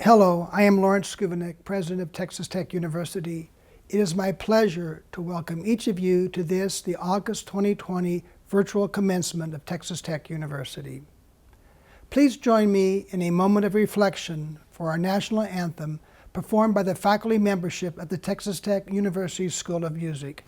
Hello, I am Lawrence Skuvanek, President of Texas Tech University. It is my pleasure to welcome each of you to this, the August 2020 virtual commencement of Texas Tech University. Please join me in a moment of reflection for our national anthem performed by the faculty membership of the Texas Tech University School of Music.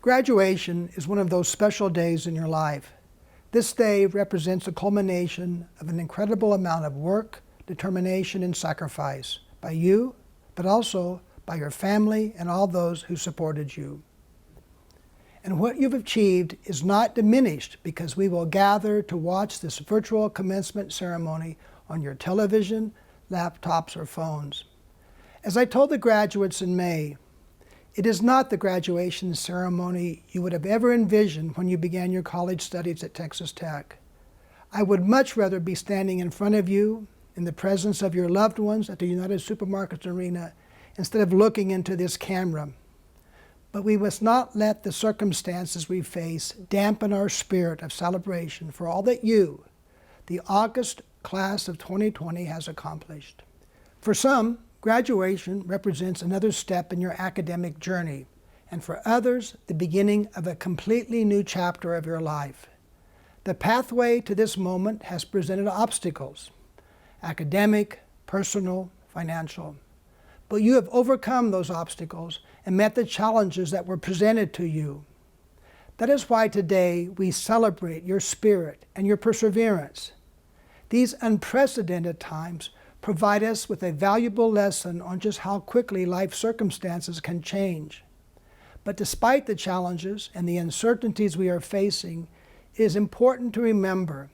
Graduation is one of those special days in your life. This day represents the culmination of an incredible amount of work, determination, and sacrifice by you, but also by your family and all those who supported you. And what you've achieved is not diminished because we will gather to watch this virtual commencement ceremony on your television, laptops, or phones. As I told the graduates in May, it is not the graduation ceremony you would have ever envisioned when you began your college studies at Texas Tech. I would much rather be standing in front of you in the presence of your loved ones at the United Supermarkets Arena instead of looking into this camera. But we must not let the circumstances we face dampen our spirit of celebration for all that you, the August class of 2020, has accomplished. For some, graduation represents another step in your academic journey, and for others, the beginning of a completely new chapter of your life. The pathway to this moment has presented obstacles, academic, personal, financial. But you have overcome those obstacles and met the challenges that were presented to you. That is why today we celebrate your spirit and your perseverance. These unprecedented times provide us with a valuable lesson on just how quickly life circumstances can change. But despite the challenges and the uncertainties we are facing, it is important to remember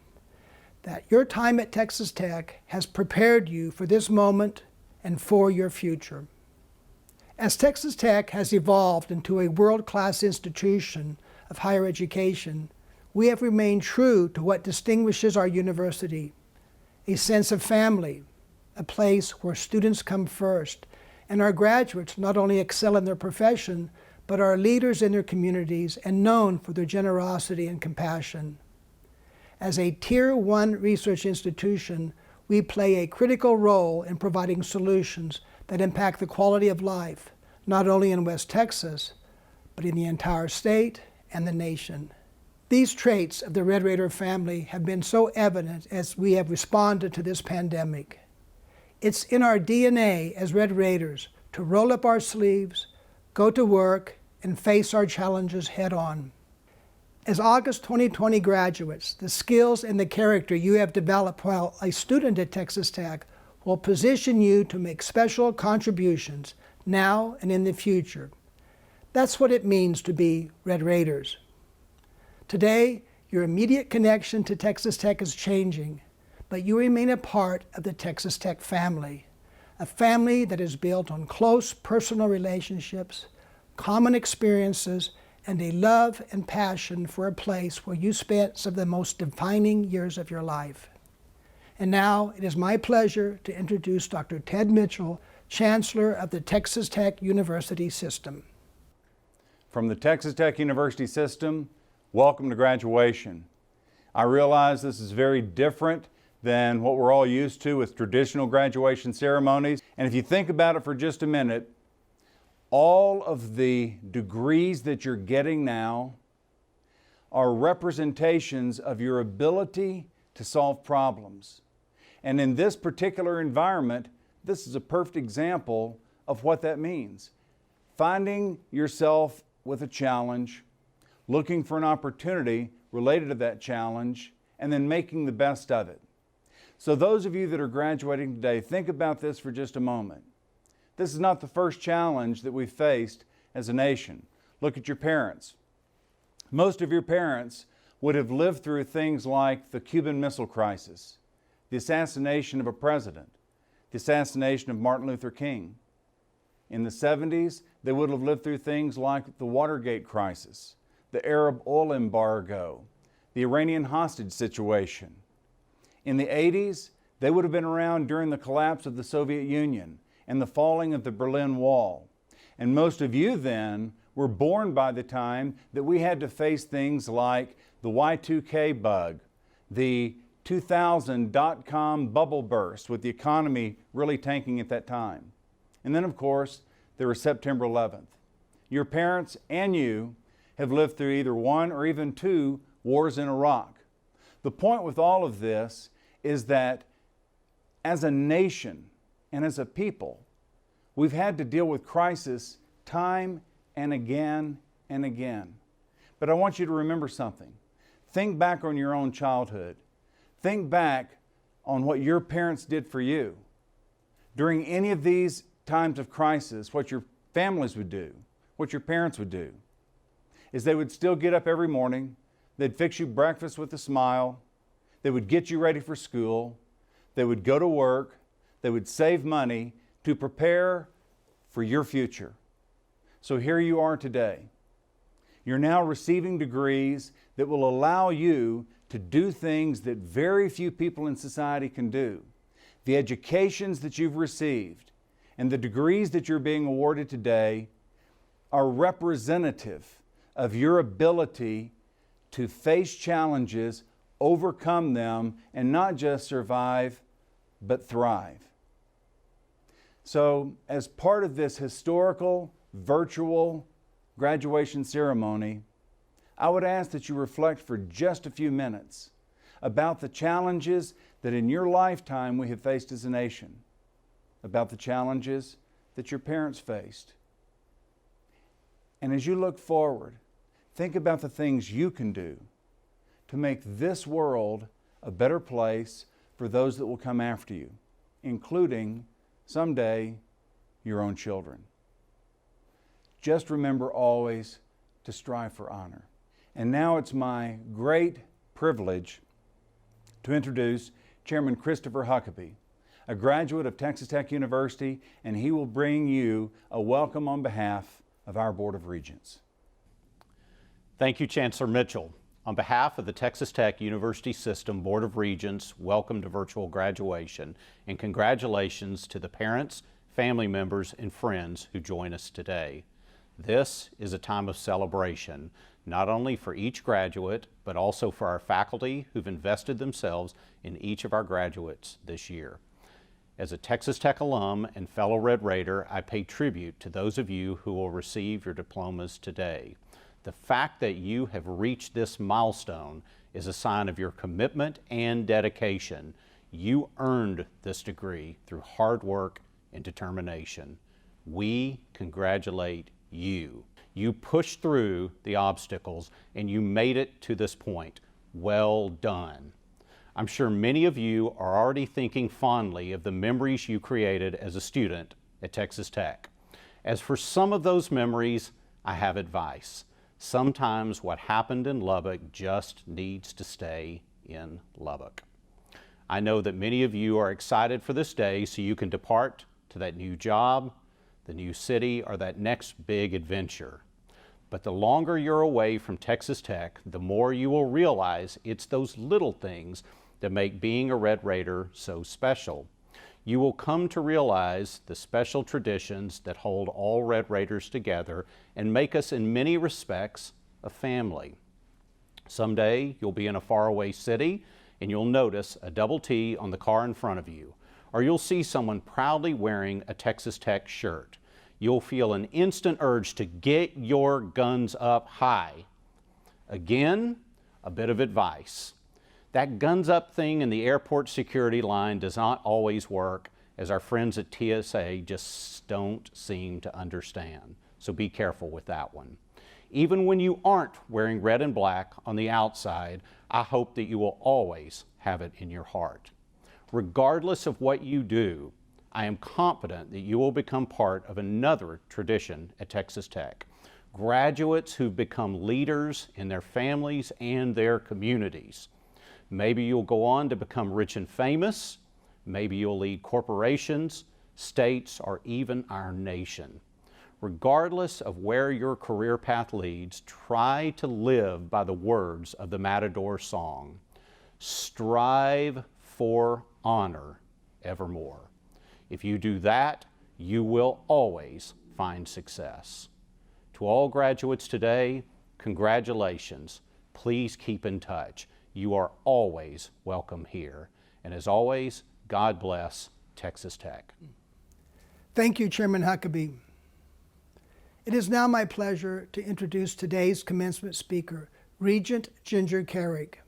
that your time at Texas Tech has prepared you for this moment and for your future. As Texas Tech has evolved into a world-class institution of higher education, we have remained true to what distinguishes our university: a sense of family, a place where students come first, and our graduates not only excel in their profession, but are leaders in their communities and known for their generosity and compassion. As a Tier 1 research institution, we play a critical role in providing solutions that impact the quality of life, not only in West Texas, but in the entire state and the nation. These traits of the Red Raider family have been so evident as we have responded to this pandemic. It's in our DNA as Red Raiders to roll up our sleeves, go to work, and face our challenges head on. As August 2020 graduates, the skills and the character you have developed while a student at Texas Tech will position you to make special contributions now and in the future. That's what it means to be Red Raiders. Today, your immediate connection to Texas Tech is changing, but you remain a part of the Texas Tech family, a family that is built on close personal relationships, common experiences, and a love and passion for a place where you spent some of the most defining years of your life. And now it is my pleasure to introduce Dr. Ted Mitchell, Chancellor of the Texas Tech University System. From the Texas Tech University System, welcome to graduation. I realize this is very different than what we're all used to with traditional graduation ceremonies. And if you think about it for just a minute, all of the degrees that you're getting now are representations of your ability to solve problems. And in this particular environment, this is a perfect example of what that means. Finding yourself with a challenge, looking for an opportunity related to that challenge, and then making the best of it. So those of you that are graduating today, think about this for just a moment. This is not the first challenge that we've faced as a nation. Look at your parents. Most of your parents would have lived through things like the Cuban Missile Crisis, the assassination of a president, the assassination of Martin Luther King. In the 70s, they would have lived through things like the Watergate crisis, the Arab oil embargo, the Iranian hostage situation. In the 80s, they would have been around during the collapse of the Soviet Union and the falling of the Berlin Wall. And most of you then were born by the time that we had to face things like the Y2K bug, the 2000 dot-com bubble burst with the economy really tanking at that time. And then of course, there was September 11th. Your parents and you have lived through either one or even two wars in Iraq. The point with all of this is that as a nation, and as a people, we've had to deal with crisis time and again and again. But I want you to remember something. Think back on your own childhood. Think back on what your parents did for you. During any of these times of crisis, what your families would do, what your parents would do, is they would still get up every morning, they'd fix you breakfast with a smile, they would get you ready for school, they would go to work, they would save money to prepare for your future. So here you are today. You're now receiving degrees that will allow you to do things that very few people in society can do. The educations that you've received and the degrees that you're being awarded today are representative of your ability to face challenges, overcome them, and not just survive, but thrive. So, as part of this historical, virtual graduation ceremony, I would ask that you reflect for just a few minutes about the challenges that in your lifetime we have faced as a nation, about the challenges that your parents faced. And as you look forward, think about the things you can do to make this world a better place for those that will come after you, including someday your own children. Just remember always to strive for honor. And now it's my great privilege to introduce Chairman Christopher Huckabee, a graduate of Texas Tech University, and he will bring you a welcome on behalf of our Board of Regents. Thank you, Chancellor Mitchell. On behalf of the Texas Tech University System Board of Regents, welcome to virtual graduation, and congratulations to the parents, family members, and friends who join us today. This is a time of celebration, not only for each graduate, but also for our faculty who've invested themselves in each of our graduates this year. As a Texas Tech alum and fellow Red Raider, I pay tribute to those of you who will receive your diplomas today. The fact that you have reached this milestone is a sign of your commitment and dedication. You earned this degree through hard work and determination. We congratulate you. You pushed through the obstacles and you made it to this point. Well done. I'm sure many of you are already thinking fondly of the memories you created as a student at Texas Tech. As for some of those memories, I have advice. Sometimes what happened in Lubbock just needs to stay in Lubbock. I know that many of you are excited for this day so you can depart to that new job, the new city, or that next big adventure. But the longer you're away from Texas Tech, the more you will realize it's those little things that make being a Red Raider so special. You will come to realize the special traditions that hold all Red Raiders together and make us in many respects a family. Someday you'll be in a faraway city and you'll notice a double T on the car in front of you, or you'll see someone proudly wearing a Texas Tech shirt. You'll feel an instant urge to get your guns up high. Again, a bit of advice. That guns up thing in the airport security line does not always work, as our friends at TSA just don't seem to understand. So be careful with that one. Even when you aren't wearing red and black on the outside, I hope that you will always have it in your heart. Regardless of what you do, I am confident that you will become part of another tradition at Texas Tech. Graduates who've become leaders in their families and their communities. Maybe you'll go on to become rich and famous. Maybe you'll lead corporations, states, or even our nation. Regardless of where your career path leads, try to live by the words of the Matador song. Strive for honor evermore. If you do that, you will always find success. To all graduates today, congratulations. Please keep in touch. You are always welcome here. And as always, God bless Texas Tech. Thank you, Chairman Huckabee. It is now my pleasure to introduce today's commencement speaker, Regent Ginger Carrick.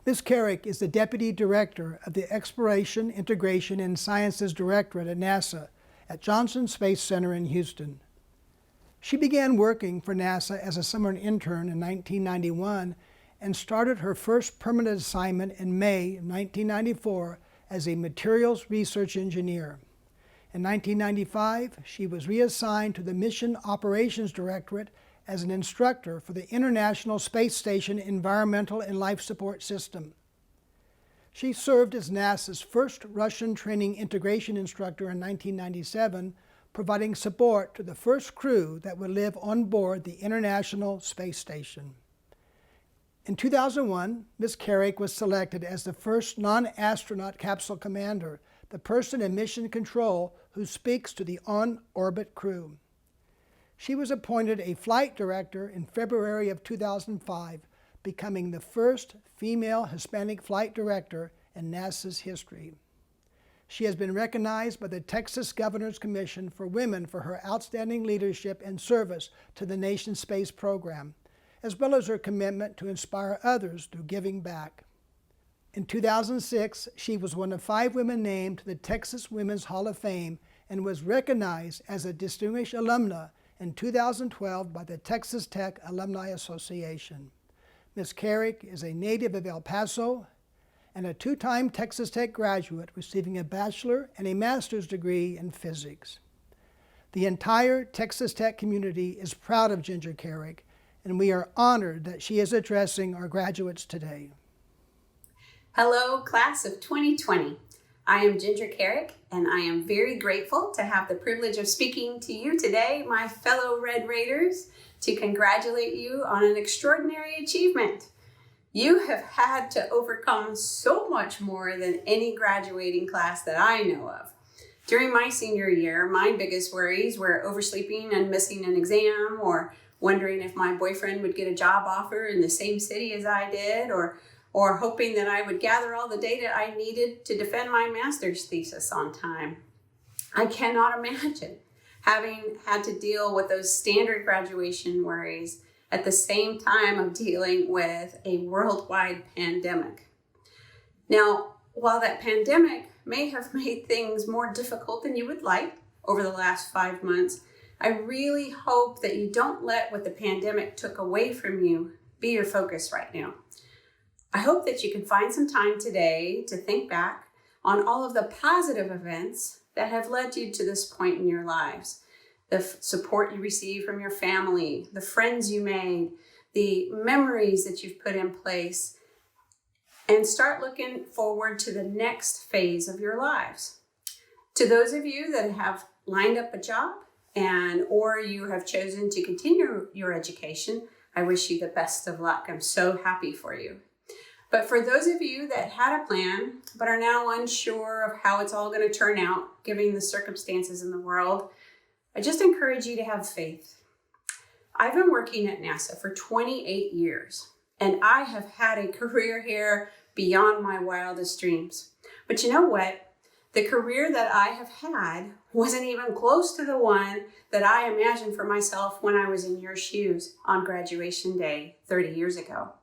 Ms. Carrick is the Deputy Director of the Exploration, Integration, and Sciences Directorate at NASA at Johnson Space Center in Houston. She began working for NASA as a summer intern in 1991 and started her first permanent assignment in May 1994 as a materials research engineer. In 1995, she was reassigned to the Mission Operations Directorate as an instructor for the International Space Station Environmental and Life Support System. She served as NASA's first Russian training integration instructor in 1997, providing support to the first crew that would live on board the International Space Station. In 2001, Ms. Carrick was selected as the first non-astronaut capsule commander, the person in mission control who speaks to the on-orbit crew. She was appointed a flight director in February of 2005, becoming the first female Hispanic flight director in NASA's history. She has been recognized by the Texas Governor's Commission for Women for her outstanding leadership and service to the nation's space program, as well as her commitment to inspire others through giving back. In 2006, she was one of 5 women named to the Texas Women's Hall of Fame and was recognized as a distinguished alumna in 2012 by the Texas Tech Alumni Association. Ms. Carrick is a native of El Paso and a 2-time Texas Tech graduate receiving a bachelor and a master's degree in physics. The entire Texas Tech community is proud of Ginger Carrick, and we are honored that she is addressing our graduates today. Hello, class of 2020. I am Ginger Carrick, and I am very grateful to have the privilege of speaking to you today, my fellow Red Raiders, to congratulate you on an extraordinary achievement. You have had to overcome so much more than any graduating class that I know of. During my senior year, my biggest worries were oversleeping and missing an exam, or wondering if my boyfriend would get a job offer in the same city as I did, or hoping that I would gather all the data I needed to defend my master's thesis on time. I cannot imagine having had to deal with those standard graduation worries at the same time of dealing with a worldwide pandemic. Now, while that pandemic may have made things more difficult than you would like over the last 5 months, I really hope that you don't let what the pandemic took away from you be your focus right now. I hope that you can find some time today to think back on all of the positive events that have led you to this point in your lives. The support you received from your family, the friends you made, the memories that you've put in place, and start looking forward to the next phase of your lives. To those of you that have lined up a job, or you have chosen to continue your education, I wish you the best of luck. I'm so happy for you. But for those of you that had a plan but are now unsure of how it's all going to turn out, given the circumstances in the world, I just encourage you to have faith. I've been working at NASA for 28 years, and I have had a career here beyond my wildest dreams. But you know what? The career that I have had wasn't even close to the one that I imagined for myself when I was in your shoes on graduation day 30 years ago.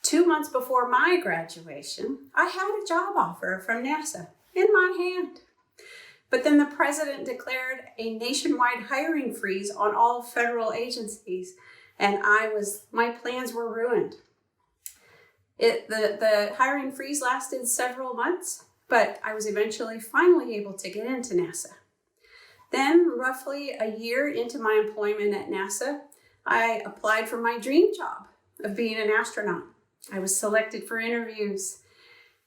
2 months before my graduation, I had a job offer from NASA in my hand. But then the president declared a nationwide hiring freeze on all federal agencies, and my plans were ruined. The hiring freeze lasted several months, but I was finally able to get into NASA. Then, roughly a year into my employment at NASA, I applied for my dream job of being an astronaut. I was selected for interviews,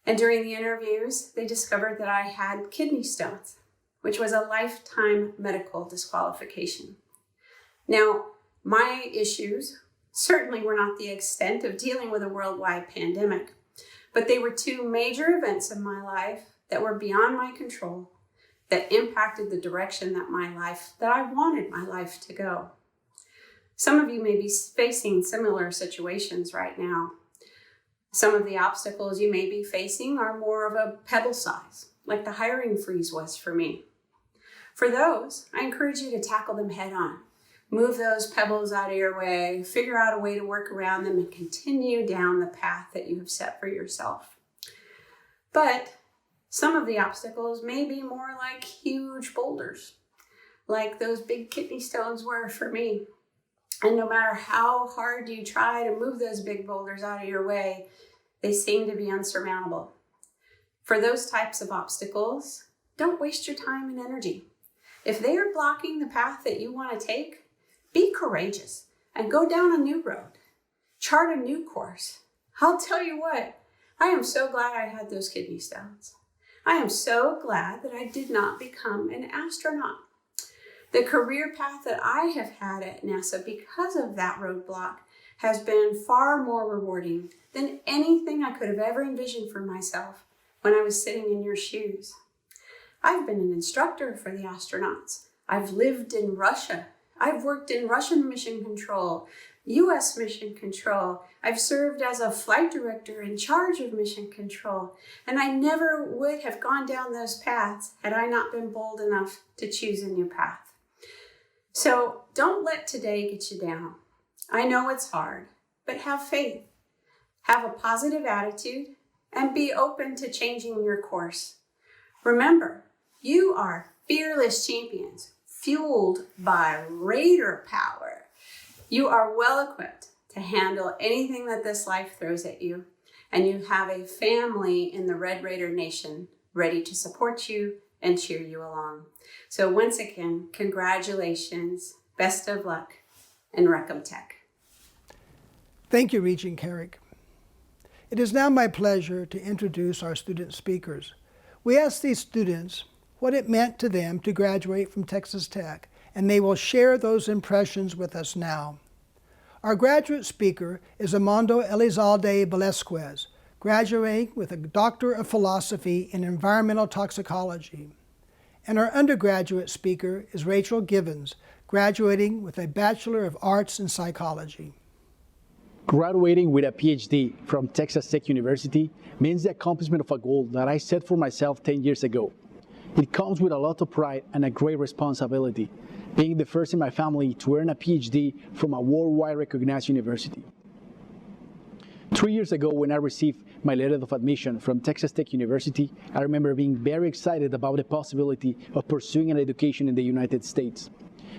and during the interviews, they discovered that I had kidney stones, which was a lifetime medical disqualification. Now, my issues certainly were not the extent of dealing with a worldwide pandemic, but they were two major events in my life that were beyond my control, that impacted the direction that I wanted my life to go. Some of you may be facing similar situations right now. Some of the obstacles you may be facing are more of a pebble size, like the hiring freeze was for me. For those, I encourage you to tackle them head on. Move those pebbles out of your way, figure out a way to work around them, and continue down the path that you have set for yourself. But some of the obstacles may be more like huge boulders, like those big kidney stones were for me. And no matter how hard you try to move those big boulders out of your way, they seem to be unsurmountable. For those types of obstacles, don't waste your time and energy. If they are blocking the path that you want to take, be courageous and go down a new road. Chart a new course. I'll tell you what, I am so glad I had those kidney stones. I am so glad that I did not become an astronaut. The career path that I have had at NASA because of that roadblock has been far more rewarding than anything I could have ever envisioned for myself when I was sitting in your shoes. I've been an instructor for the astronauts. I've lived in Russia. I've worked in Russian mission control, U.S. mission control. I've served as a flight director in charge of mission control. And I never would have gone down those paths had I not been bold enough to choose a new path. So don't let today get you down. I know it's hard, but have faith. Have a positive attitude and be open to changing your course. Remember, you are fearless champions, fueled by Raider power. You are well equipped to handle anything that this life throws at you, and you have a family in the Red Raider Nation ready to support you and cheer you along. So once again, congratulations, best of luck, and Recom Tech. Thank you, Regent Carrick. It is now my pleasure to introduce our student speakers. We asked these students what it meant to them to graduate from Texas Tech, and they will share those impressions with us now. Our graduate speaker is Armando Elizalde Velasquez, graduating with a Doctor of Philosophy in Environmental Toxicology. And our undergraduate speaker is Rachel Givens, graduating with a Bachelor of Arts in Psychology. Graduating with a PhD from Texas Tech University means the accomplishment of a goal that I set for myself 10 years ago. It comes with a lot of pride and a great responsibility, being the first in my family to earn a PhD from a worldwide recognized university. 3 years ago, when I received my letter of admission from Texas Tech University, I remember being very excited about the possibility of pursuing an education in the United States.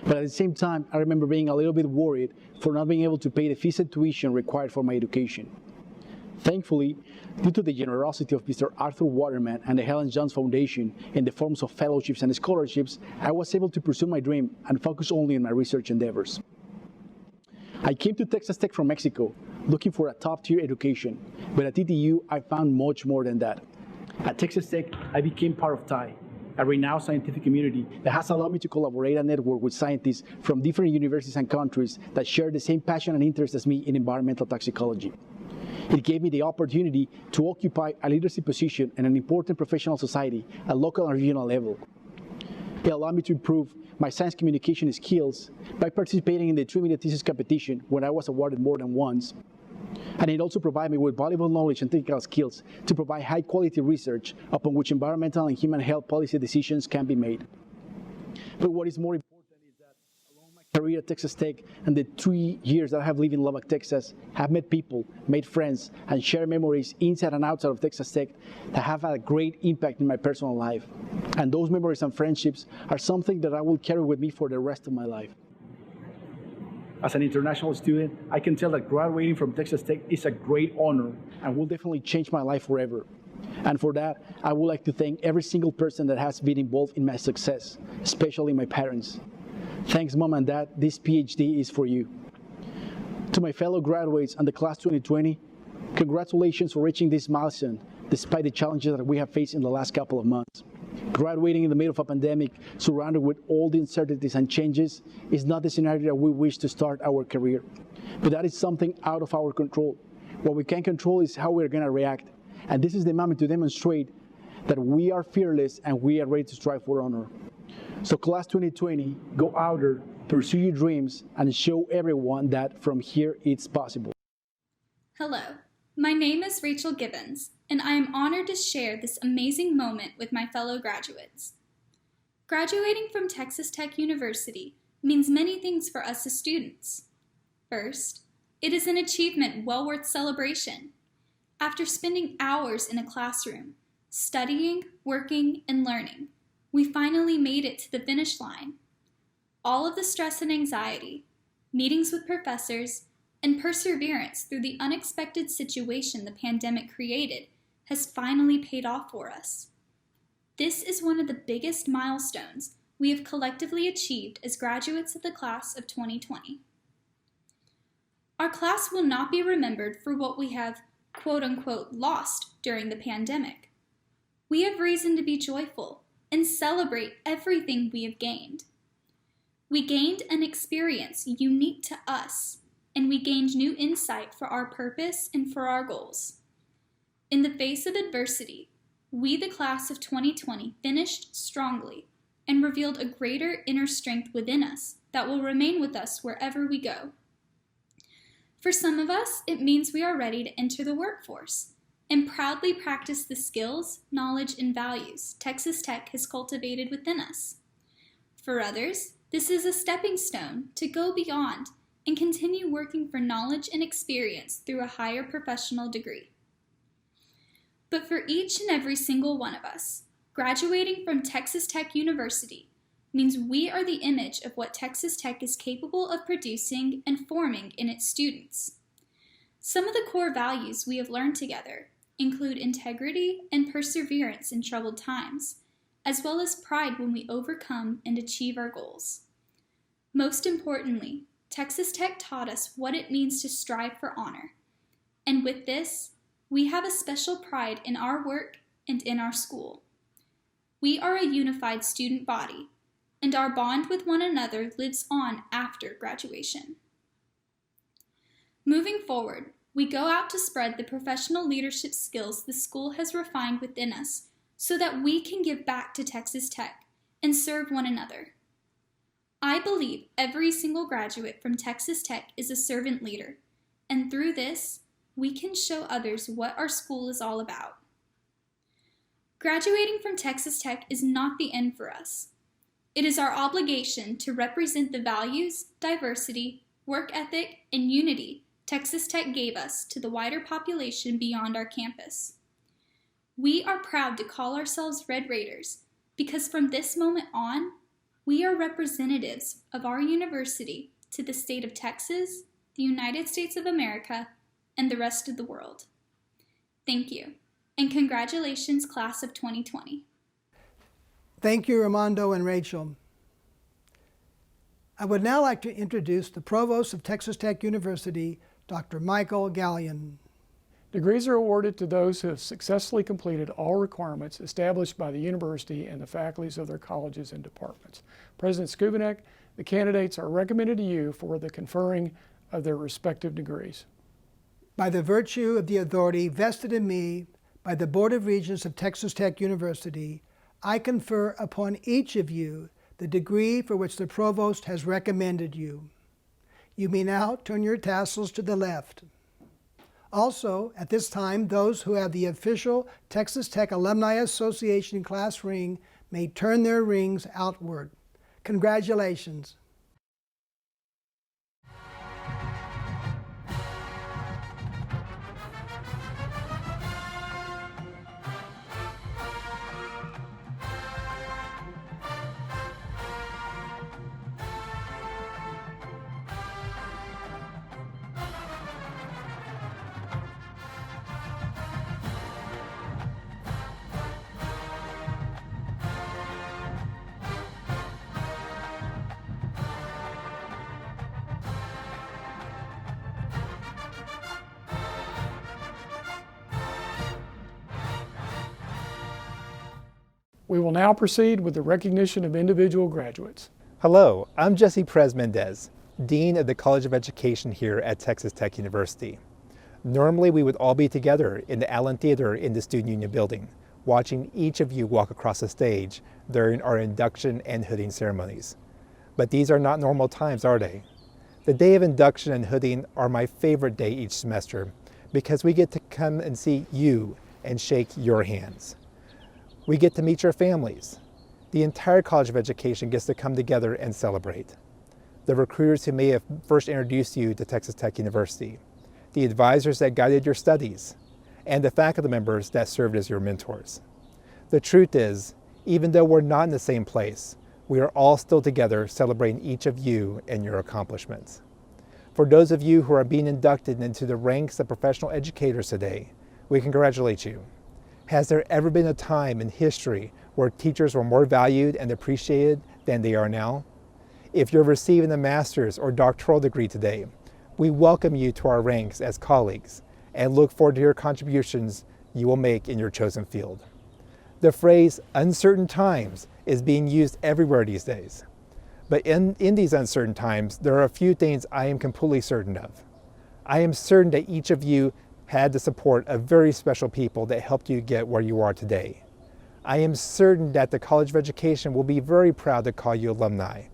But at the same time, I remember being a little bit worried for not being able to pay the fees and tuition required for my education. Thankfully, due to the generosity of Mr. Arthur Waterman and the Helen Johns Foundation in the forms of fellowships and scholarships, I was able to pursue my dream and focus only on my research endeavors. I came to Texas Tech from Mexico, looking for a top-tier education, but at TTU, I found much more than that. At Texas Tech, I became part of TIE, a renowned scientific community that has allowed me to collaborate and network with scientists from different universities and countries that share the same passion and interest as me in environmental toxicology. It gave me the opportunity to occupy a leadership position in an important professional society at local and regional level. It allowed me to improve my science communication skills by participating in the 3-minute thesis competition, when I was awarded more than once. And it also provided me with valuable knowledge and technical skills to provide high-quality research upon which environmental and human health policy decisions can be made. But what is more important is that along my career at Texas Tech and the 3 years that I have lived in Lubbock, Texas, I have met people, made friends, and shared memories inside and outside of Texas Tech that have had a great impact in my personal life. And those memories and friendships are something that I will carry with me for the rest of my life. As an international student, I can tell that graduating from Texas Tech is a great honor and will definitely change my life forever. And for that, I would like to thank every single person that has been involved in my success, especially my parents. Thanks, Mom and Dad, this PhD is for you. To my fellow graduates and the class 2020, congratulations for reaching this milestone, despite the challenges that we have faced in the last couple of months. Graduating in the middle of a pandemic, surrounded with all the uncertainties and changes, is not the scenario that we wish to start our career. But that is something out of our control. What we can control is how we're going to react. And this is the moment to demonstrate that we are fearless and we are ready to strive for honor. So class 2020, go out there, pursue your dreams, and show everyone that from here it's possible. Hello, my name is Rachel Gibbons, and I am honored to share this amazing moment with my fellow graduates. Graduating from Texas Tech University means many things for us as students. First, it is an achievement well worth celebration. After spending hours in a classroom, studying, working, and learning, we finally made it to the finish line. All of the stress and anxiety, meetings with professors, and perseverance through the unexpected situation the pandemic created has finally paid off for us. This is one of the biggest milestones we have collectively achieved as graduates of the class of 2020. Our class will not be remembered for what we have quote-unquote lost during the pandemic. We have reason to be joyful and celebrate everything we have gained. We gained an experience unique to us, and we gained new insight for our purpose and for our goals. In the face of adversity, we, the class of 2020, finished strongly and revealed a greater inner strength within us that will remain with us wherever we go. For some of us, it means we are ready to enter the workforce and proudly practice the skills, knowledge, and values Texas Tech has cultivated within us. For others, this is a stepping stone to go beyond and continue working for knowledge and experience through a higher professional degree. But for each and every single one of us, graduating from Texas Tech University means we are the image of what Texas Tech is capable of producing and forming in its students. Some of the core values we have learned together include integrity and perseverance in troubled times, as well as pride when we overcome and achieve our goals. Most importantly, Texas Tech taught us what it means to strive for honor. And with this, we have a special pride in our work and in our school. We are a unified student body, and our bond with one another lives on after graduation. Moving forward, we go out to spread the professional leadership skills the school has refined within us so that we can give back to Texas Tech and serve one another. I believe every single graduate from Texas Tech is a servant leader, and through this, we can show others what our school is all about. Graduating from Texas Tech is not the end for us. It is our obligation to represent the values, diversity, work ethic, and unity Texas Tech gave us to the wider population beyond our campus. We are proud to call ourselves Red Raiders because from this moment on, we are representatives of our university to the state of Texas, the United States of America, and the rest of the world. Thank you, and congratulations, class of 2020. Thank you, Armando and Rachel. I would now like to introduce the Provost of Texas Tech University, Dr. Michael Gallion. Degrees are awarded to those who have successfully completed all requirements established by the university and the faculties of their colleges and departments. President Skubanek, the candidates are recommended to you for the conferring of their respective degrees. By the virtue of the authority vested in me by the Board of Regents of Texas Tech University, I confer upon each of you the degree for which the Provost has recommended you. You may now turn your tassels to the left. Also, at this time, those who have the official Texas Tech Alumni Association class ring may turn their rings outward. Congratulations. We will now proceed with the recognition of individual graduates. Hello, I'm Jesse Perez Mendez, Dean of the College of Education here at Texas Tech University. Normally we would all be together in the Allen Theater in the Student Union building, watching each of you walk across the stage during our induction and hooding ceremonies. But these are not normal times, are they? The day of induction and hooding are my favorite day each semester because we get to come and see you and shake your hands. We get to meet your families. The entire College of Education gets to come together and celebrate. The recruiters who may have first introduced you to Texas Tech University, the advisors that guided your studies, and the faculty members that served as your mentors. The truth is, even though we're not in the same place, we are all still together celebrating each of you and your accomplishments. For those of you who are being inducted into the ranks of professional educators today, we congratulate you. Has there ever been a time in history where teachers were more valued and appreciated than they are now? If you're receiving a master's or doctoral degree today, we welcome you to our ranks as colleagues and look forward to your contributions you will make in your chosen field. The phrase uncertain times is being used everywhere these days. But in these uncertain times, there are a few things I am completely certain of. I am certain that each of you had the support of very special people that helped you get where you are today. I am certain that the College of Education will be very proud to call you alumni,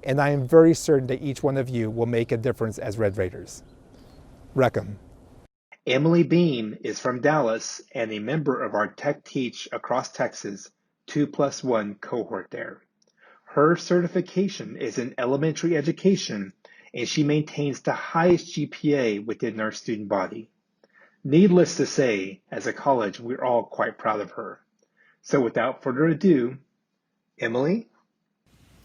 and I am very certain that each one of you will make a difference as Red Raiders. Reckham. Emily Beam is from Dallas and a member of our Tech Teach Across Texas 2+1 cohort there. Her certification is in elementary education, and she maintains the highest GPA within our student body. Needless to say, as a college, we're all quite proud of her. So without further ado, Emily?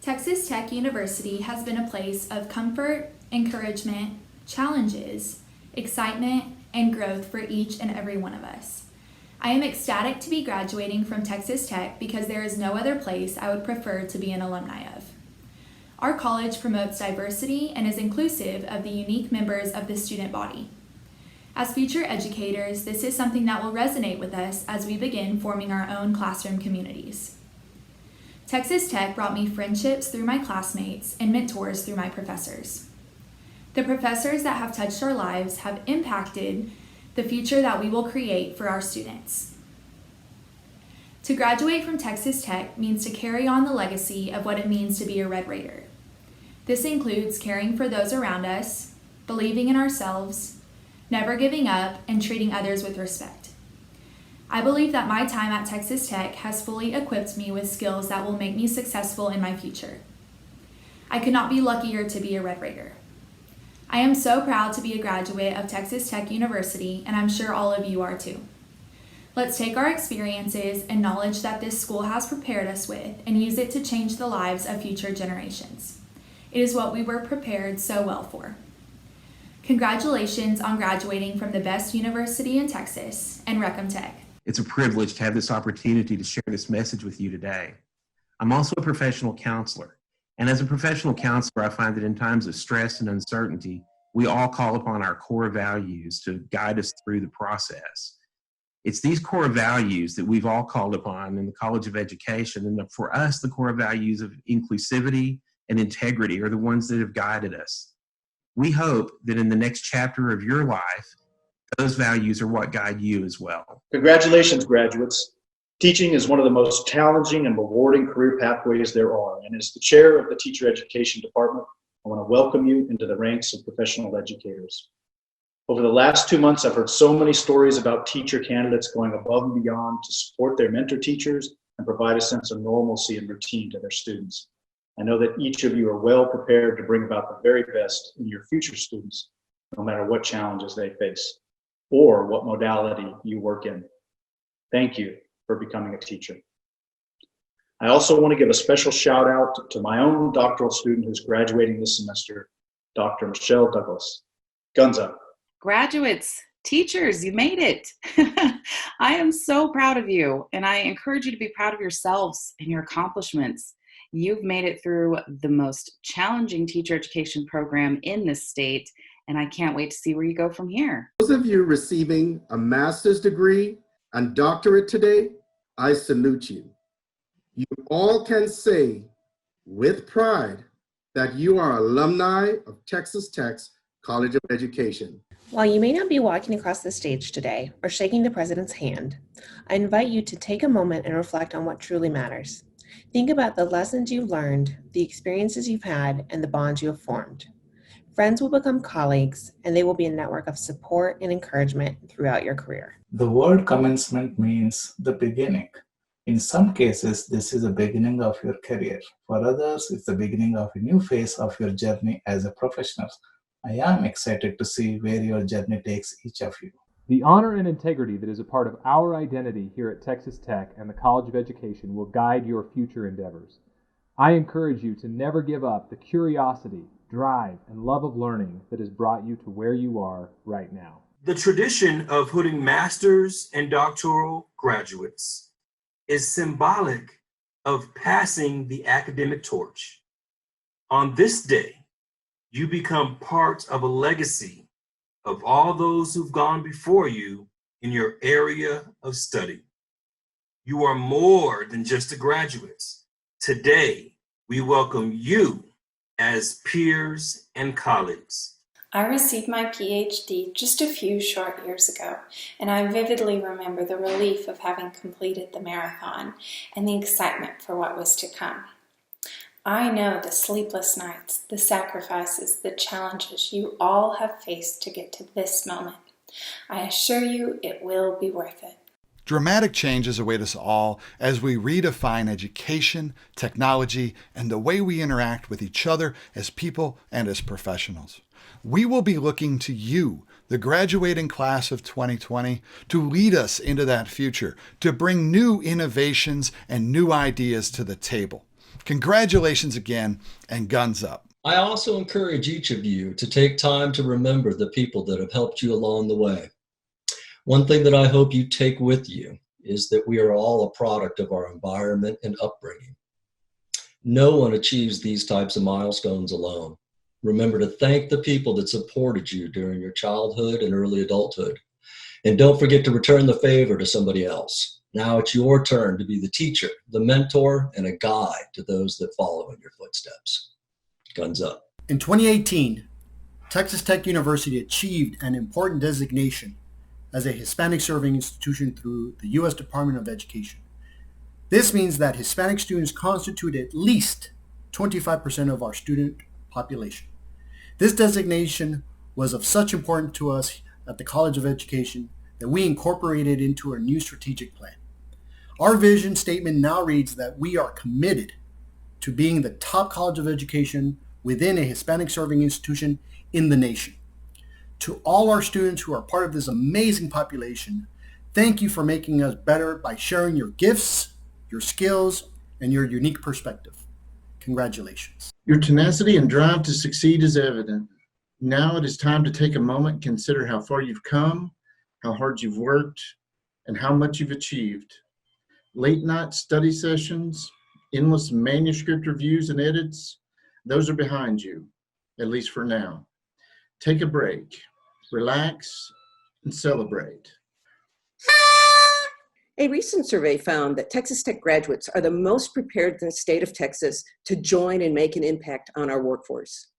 Texas Tech University has been a place of comfort, encouragement, challenges, excitement, and growth for each and every one of us. I am ecstatic to be graduating from Texas Tech because there is no other place I would prefer to be an alumni of. Our college promotes diversity and is inclusive of the unique members of the student body. As future educators, this is something that will resonate with us as we begin forming our own classroom communities. Texas Tech brought me friendships through my classmates and mentors through my professors. The professors that have touched our lives have impacted the future that we will create for our students. To graduate from Texas Tech means to carry on the legacy of what it means to be a Red Raider. This includes caring for those around us, believing in ourselves, never giving up, and treating others with respect. I believe that my time at Texas Tech has fully equipped me with skills that will make me successful in my future. I could not be luckier to be a Red Raider. I am so proud to be a graduate of Texas Tech University, and I'm sure all of you are too. Let's take our experiences and knowledge that this school has prepared us with and use it to change the lives of future generations. It is what we were prepared so well for. Congratulations on graduating from the best university in Texas and Reckham Tech. It's a privilege to have this opportunity to share this message with you today. I'm also a professional counselor, and as a professional counselor, I find that in times of stress and uncertainty, we all call upon our core values to guide us through the process. It's these core values that we've all called upon in the College of Education. And for us, the core values of inclusivity and integrity are the ones that have guided us. We hope that in the next chapter of your life, those values are what guide you as well. Congratulations, graduates. Teaching is one of the most challenging and rewarding career pathways there are. And as the chair of the Teacher Education Department, I want to welcome you into the ranks of professional educators. Over the last 2 months, I've heard so many stories about teacher candidates going above and beyond to support their mentor teachers and provide a sense of normalcy and routine to their students. I know that each of you are well prepared to bring about the very best in your future students, no matter what challenges they face or what modality you work in. Thank you for becoming a teacher. I also want to give a special shout out to my own doctoral student who's graduating this semester, Dr. Michelle Douglas. Guns up. Graduates, teachers, you made it. I am so proud of you, and I encourage you to be proud of yourselves and your accomplishments. You've made it through the most challenging teacher education program in this state, and I can't wait to see where you go from here. Those of you receiving a master's degree and doctorate today, I salute you. You all can say with pride that you are alumni of Texas Tech's College of Education. While you may not be walking across the stage today or shaking the president's hand, I invite you to take a moment and reflect on what truly matters. Think about the lessons you've learned, the experiences you've had, and the bonds you have formed. Friends will become colleagues, and they will be a network of support and encouragement throughout your career. The word commencement means the beginning. In some cases, this is the beginning of your career. For others, it's the beginning of a new phase of your journey as a professional. I am excited to see where your journey takes each of you. The honor and integrity that is a part of our identity here at Texas Tech and the College of Education will guide your future endeavors. I encourage you to never give up the curiosity, drive, and love of learning that has brought you to where you are right now. The tradition of putting master's and doctoral graduates is symbolic of passing the academic torch. On this day, you become part of a legacy of all those who've gone before you in your area of study. You are more than just a graduate. Today, we welcome you as peers and colleagues. I received my PhD just a few short years ago, and I vividly remember the relief of having completed the marathon and the excitement for what was to come. I know the sleepless nights, the sacrifices, the challenges you all have faced to get to this moment. I assure you it will be worth it. Dramatic changes await us all as we redefine education, technology, and the way we interact with each other as people and as professionals. We will be looking to you, the graduating class of 2020, to lead us into that future, to bring new innovations and new ideas to the table. Congratulations again, and guns up. I also encourage each of you to take time to remember the people that have helped you along the way. One thing that I hope you take with you is that we are all a product of our environment and upbringing. No one achieves these types of milestones alone. Remember to thank the people that supported you during your childhood and early adulthood. And don't forget to return the favor to somebody else. Now it's your turn to be the teacher, the mentor, and a guide to those that follow in your footsteps. Guns up. In 2018, Texas Tech University achieved an important designation as a Hispanic serving institution through the U.S. Department of Education. This means that Hispanic students constitute at least 25% of our student population. This designation was of such importance to us at the College of Education that we incorporated it into our new strategic plan. Our vision statement now reads that we are committed to being the top college of education within a Hispanic serving institution in the nation. To all our students who are part of this amazing population, thank you for making us better by sharing your gifts, your skills, and your unique perspective. Congratulations. Your tenacity and drive to succeed is evident. Now it is time to take a moment and consider how far you've come, how hard you've worked, and how much you've achieved. Late night study sessions, endless manuscript reviews and edits, those are behind you, at least for now. take a break, relax, and celebrate. A recent survey found that Texas Tech graduates are the most prepared in the state of Texas to join and make an impact on our workforce.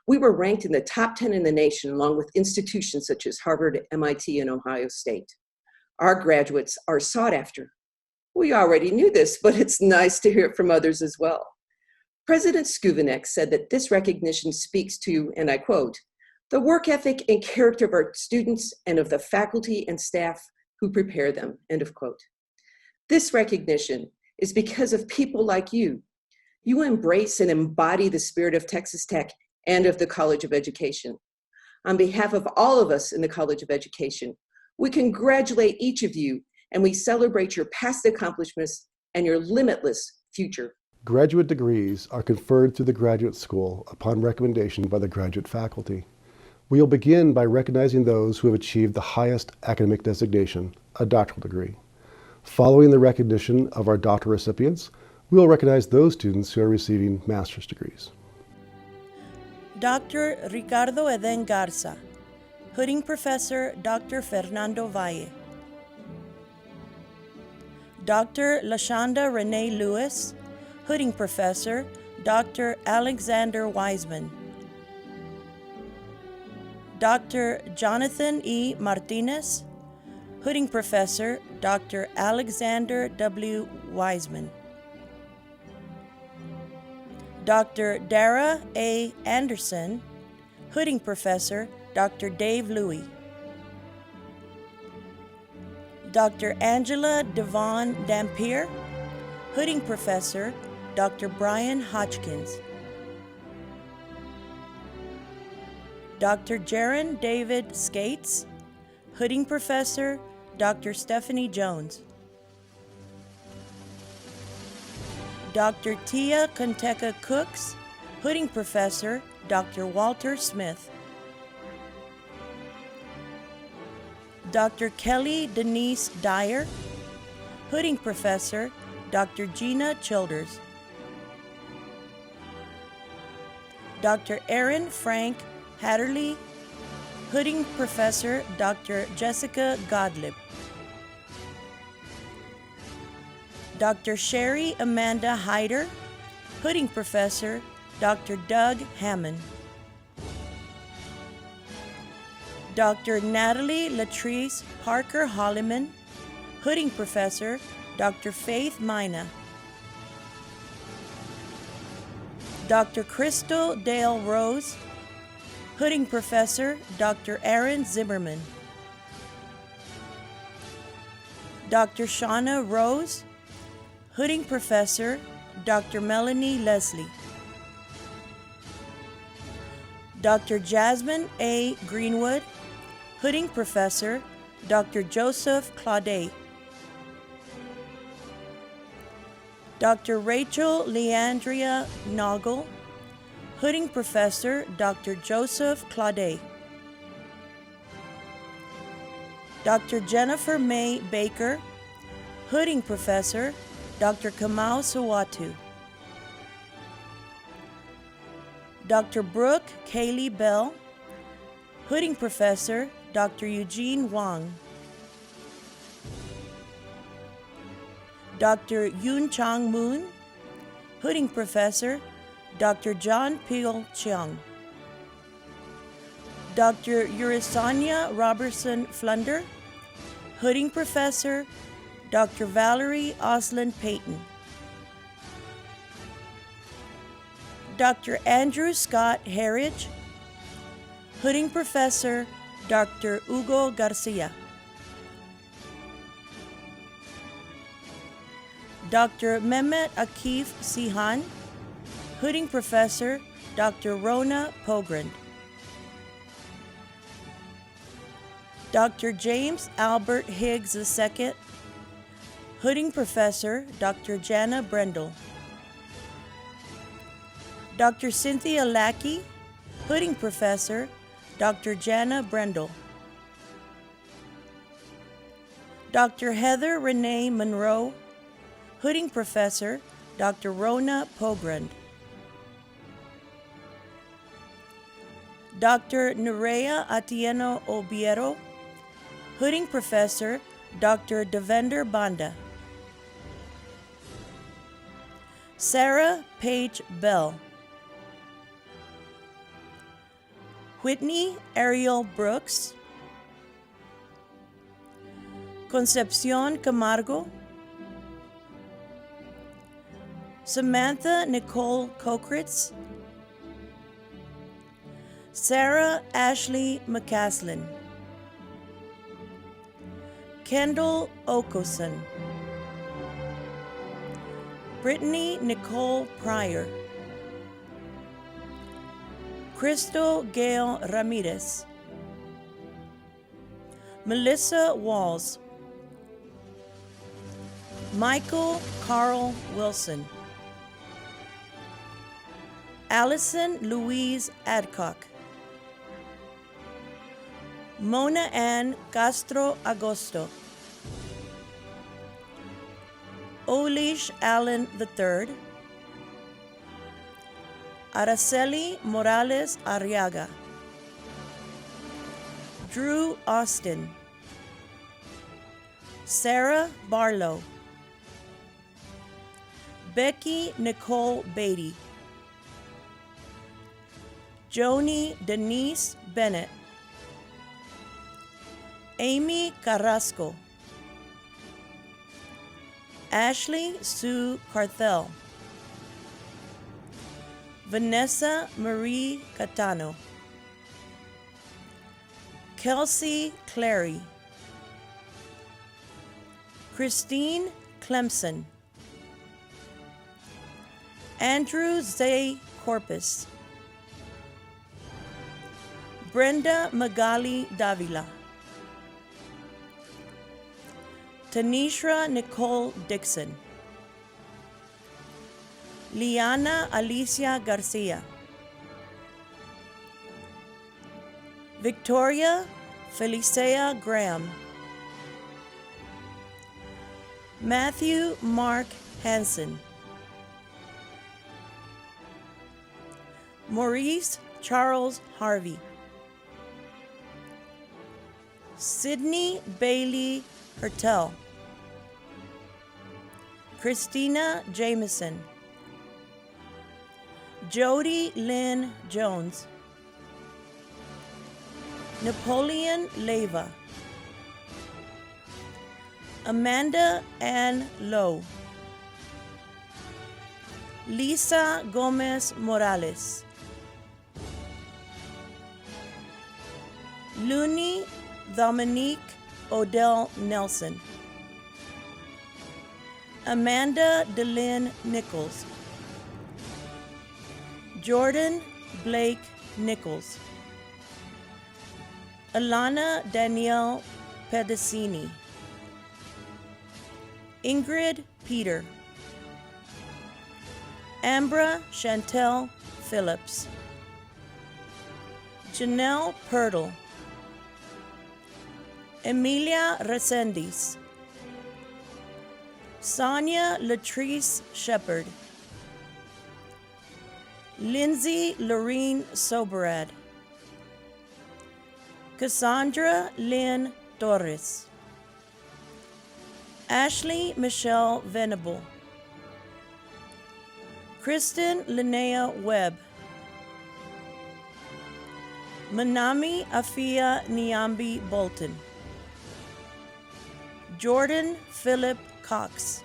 We were ranked in the top 10 in the nation, along with institutions such as Harvard, MIT, and Ohio State. Our graduates are sought after. We already knew this, but it's nice to hear it from others as well. President Skuvinek said that this recognition speaks to, and I quote, the work ethic and character of our students and of the faculty and staff who prepare them, end of quote. This recognition is because of people like you. You embrace and embody the spirit of Texas Tech and of the College of Education. On behalf of all of us in the College of Education, we congratulate each of you and we celebrate your past accomplishments and your limitless future. Graduate degrees are conferred through the graduate school upon recommendation by the graduate faculty. We will begin by recognizing those who have achieved the highest academic designation, a doctoral degree. Following the recognition of our doctoral recipients, we will recognize those students who are receiving master's degrees. Dr. Ricardo Eden Garza, Hooding Professor Dr. Fernando Valle, Dr. Lashonda Renee Lewis, Hooding Professor Dr. Alexander Wiseman, Dr. Jonathan E. Martinez, Hooding Professor Dr. Alexander W. Wiseman, Dr. Dara A. Anderson, Hooding Professor Dr. Dave Louie, Dr. Angela Devon Dampier, Hooding Professor Dr. Brian Hodgkins, Dr. Jaron David Skates, Hooding Professor Dr. Stephanie Jones, Dr. Tia Conteka Cooks, Hooding Professor Dr. Walter Smith, Dr. Kelly Denise Dyer, Hooding Professor Dr. Gina Childers, Dr. Aaron Frank Hatterley, Hooding Professor Dr. Jessica Godlib, Dr. Sherry Amanda Hyder, Hooding Professor Dr. Doug Hammond, Dr. Natalie Latrice Parker Holliman, Hooding Professor Dr. Faith Mina, Dr. Crystal Dale Rose, Hooding Professor Dr. Aaron Zimmerman, Dr. Shauna Rose, Hooding Professor Dr. Melanie Leslie, Dr. Jasmine A. Greenwood, Hooding Professor Dr. Joseph Claudet, Dr. Rachel Leandria Noggle, Hooding Professor Dr. Joseph Claudet, Dr. Jennifer May Baker, Hooding Professor Dr. Kamau Sawatu, Dr. Brooke Kaylee Bell, Hooding Professor Dr. Eugene Wang, Dr. Yoon Chang Moon, Hooding Professor Dr. John Peel Cheong, Dr. Urisanya Robertson Flunder, Hooding Professor Dr. Valerie Oslin Payton, Dr. Andrew Scott Harridge, Hooding Professor Dr. Hugo Garcia, Dr. Mehmet Akif Sihan, Hooding Professor Dr. Rona Pogren, Dr. James Albert Higgs II, Hooding Professor Dr. Jana Brendel, Dr. Cynthia Lackey, Hooding Professor Dr. Jana Brendel, Dr. Heather Renee Monroe, Hooding Professor Dr. Rona Pogrund, Dr. Nerea Atieno Obiero, Hooding Professor, Dr. Devender Banda. Sarah Page Bell. Whitney Ariel Brooks. Concepcion Camargo. Samantha Nicole Kokritz. Sarah Ashley McCaslin. Kendall Okoson. Brittany Nicole Pryor. Crystal Gail Ramirez. Melissa Walls. Michael Carl Wilson. Allison Louise Adcock. Mona Ann Castro Agosto. Olish Allen III. Araceli Morales Arriaga. Drew Austin. Sarah Barlow. Becky Nicole Beatty. Joni Denise Bennett. Amy Carrasco. Ashley Sue Carthel. Vanessa Marie Catano. Kelsey Clary. Christine Clemson. Andrew Zay Corpus. Brenda Magali Davila. Tanisha Nicole Dixon. Liana Alicia Garcia. Victoria Felicea Graham. Matthew Mark Hansen. Maurice Charles Harvey. Sydney Bailey Hertel. Christina Jameson. Jody Lynn Jones. Napoleon Leyva. Amanda Ann Lowe. Lisa Gomez Morales. Looney Dominique Odell Nelson. Amanda DeLynn Nichols. Jordan Blake Nichols. Alana Danielle Pedicini. Ingrid Peter. Ambra Chantel Phillips. Janelle Pirtle. Emilia Resendiz. Sonia Latrice Shepard. Lindsay Lorene Soberad. Cassandra Lynn Torres. Ashley Michelle Venable. Kristen Linnea Webb. Manami Afia Niambi Bolton. Jordan Philip Cox.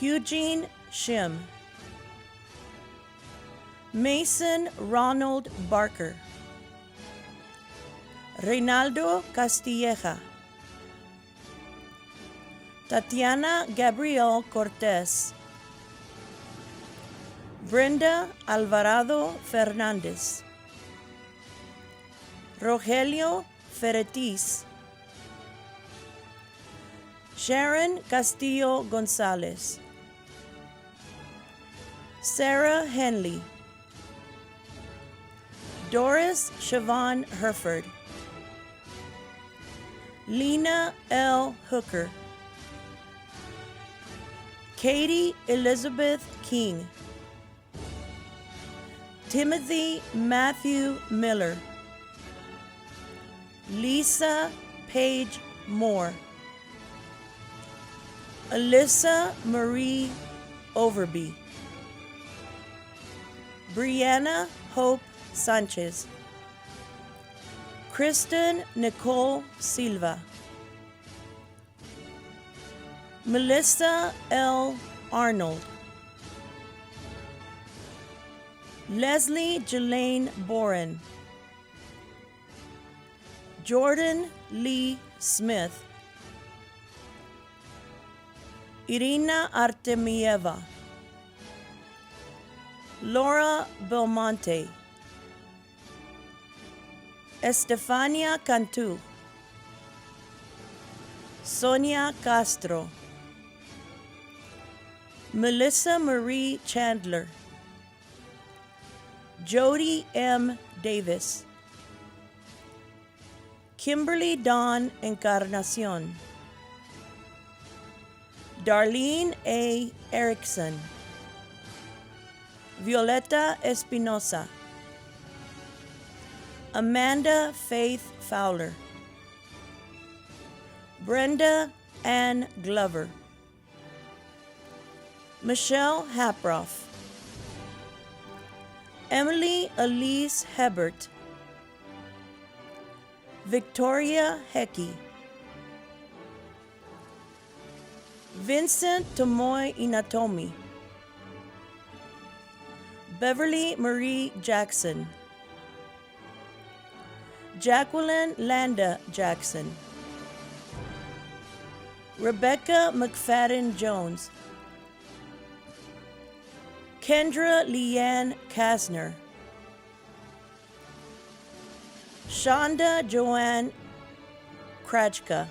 Eugene Shim. Mason Ronald Barker. Reynaldo Castilleja. Tatiana Gabriel Cortez. Brenda Alvarado Fernandez. Rogelio Ferretis. Sharon Castillo Gonzalez. Sarah Henley. Doris Siobhan Herford. Lena L. Hooker. Katie Elizabeth King. Timothy Matthew Miller, Lisa Page Moore, Alyssa Marie Overby, Brianna Hope Sanchez, Kristen Nicole Silva, Melissa L. Arnold, Leslie Jelaine Boren, Jordan Lee Smith, Irina Artemieva, Laura Belmonte, Estefania Cantu, Sonia Castro, Melissa Marie Chandler, Jody M. Davis, Kimberly Dawn Encarnacion, Darlene A. Erickson, Violeta Espinosa, Amanda Faith Fowler, Brenda Ann Glover, Michelle Haproff, Emily Elise Hebert, Victoria Hecky, Vincent Tomoy Inatomi, Beverly Marie Jackson, Jacqueline Landa Jackson, Rebecca McFadden Jones, Kendra Leanne Kasner, Shonda Joanne Krajka,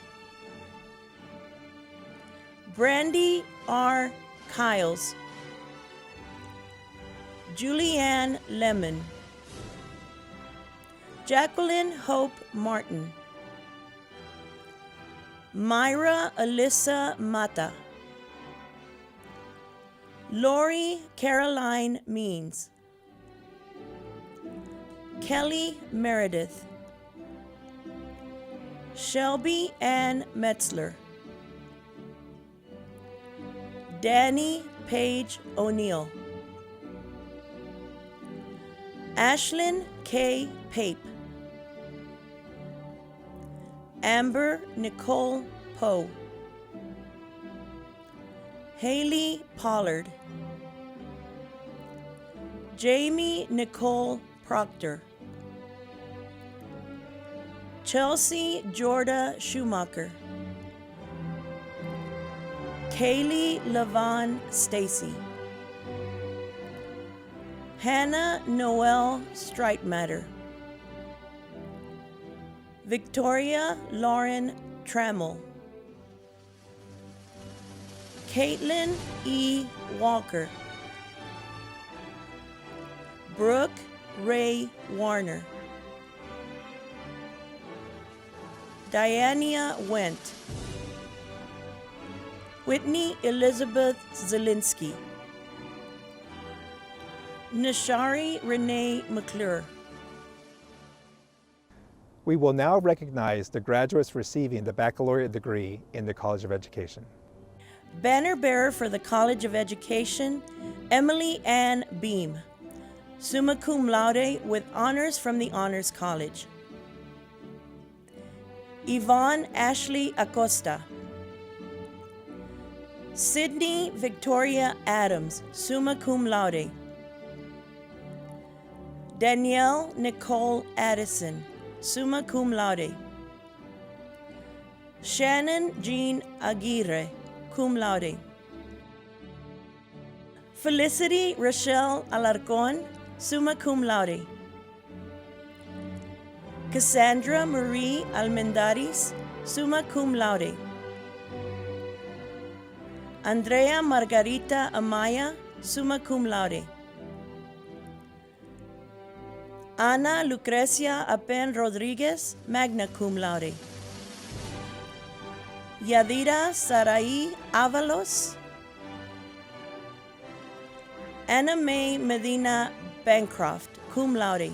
Brandy R. Kiles, Julianne Lemon, Jacqueline Hope Martin, Myra Alyssa Mata, Lori Caroline Means, Kelly Meredith, Shelby Ann Metzler, Danny Page O'Neill, Ashlyn K. Pape, Amber Nicole Poe, Haley Pollard, Jamie Nicole Proctor, Chelsea Jorda Schumacher, Kaylee Lavon Stacy, Hannah Noel Streitmatter, Victoria Lauren Trammell, Caitlin E. Walker, Brooke Ray Warner, Diania Went, Whitney Elizabeth Zielinski, Nishari Renee McClure. We will now recognize the graduates receiving the baccalaureate degree in the College of Education. Banner bearer for the College of Education, Emily Ann Beam, summa cum laude with honors from the Honors College. Yvonne Ashley Acosta, Sydney Victoria Adams, summa cum laude. Danielle Nicole Addison, summa cum laude. Shannon Jean Aguirre, cum laude. Felicity Rochelle Alarcon, summa cum laude. Cassandra Marie Almendaris, summa cum laude. Andrea Margarita Amaya, summa cum laude. Ana Lucrecia Apen Rodriguez, magna cum laude. Yadira Sarai Avalos, Anna Mae Medina Bancroft, cum laude.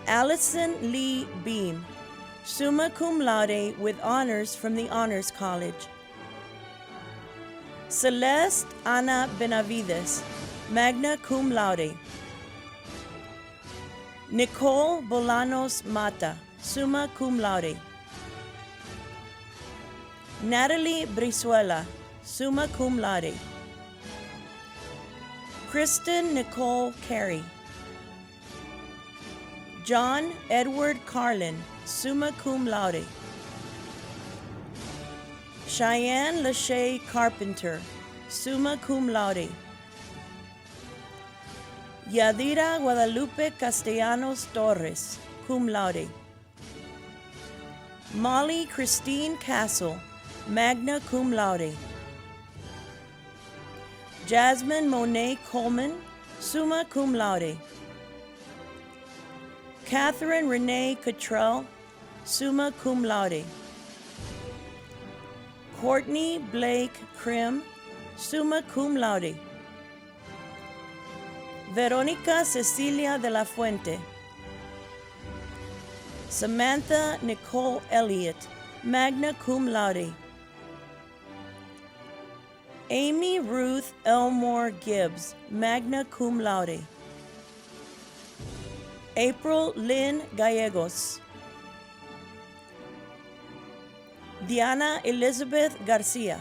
Allison Lee Beam, summa cum laude with honors from the Honors College. Celeste Ana Benavides, magna cum laude. Nicole Bolanos Mata, summa cum laude. Natalie Brizuela, summa cum laude. Kristen Nicole Carey. John Edward Carlin, summa cum laude. Cheyenne Lachey Carpenter, summa cum laude. Yadira Guadalupe Castellanos Torres, cum laude. Molly Christine Castle, magna cum laude. Jasmine Monet Coleman, summa cum laude. Catherine Renee Cottrell, summa cum laude. Courtney Blake Krim, summa cum laude. Veronica Cecilia de la Fuente. Samantha Nicole Elliott, magna cum laude. Amy Ruth Elmore Gibbs, magna cum laude. April Lynn Gallegos. Diana Elizabeth Garcia.